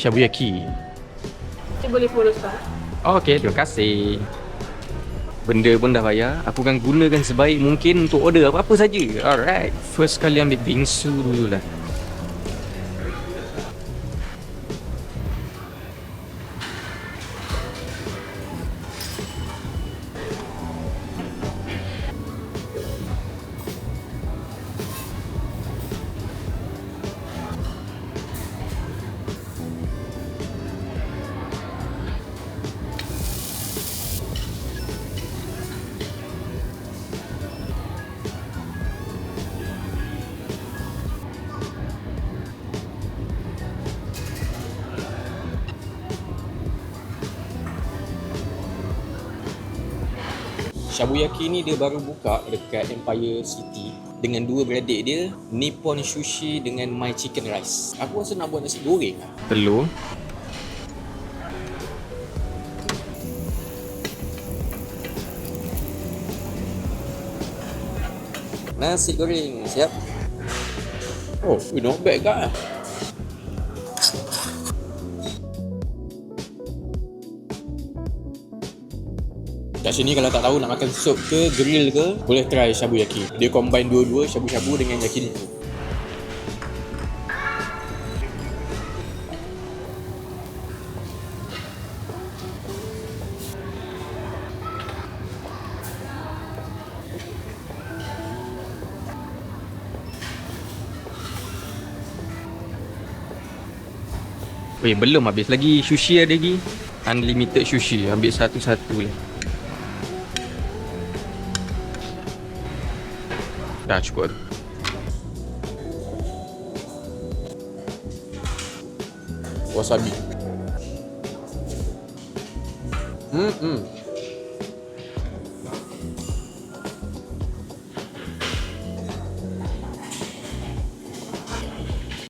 Shabuyaki. Saya boleh follow sekarang. Okey, terima kasih. Benda pun dah bayar. Aku akan gunakan sebaik mungkin untuk order apa-apa saja. Alright. First kali ambil bingsu dululah. Shabuyaki ni dia baru buka dekat Empire City dengan dua beradik dia, Nippon Sushi dengan My Chicken Rice. Aku rasa nak buat nasi goreng lah. Telur. Nasi goreng, siap. Oh, not bad kan? Kat sini kalau tak tahu nak makan sup ke grill ke, boleh try Shabuyaki. Dia combine dua-dua, shabu-shabu dengan yakiniku. Belum habis lagi. Sushi ada lagi. Unlimited sushi. Ambil satu-satu lah. Dah cukup. Wasabi.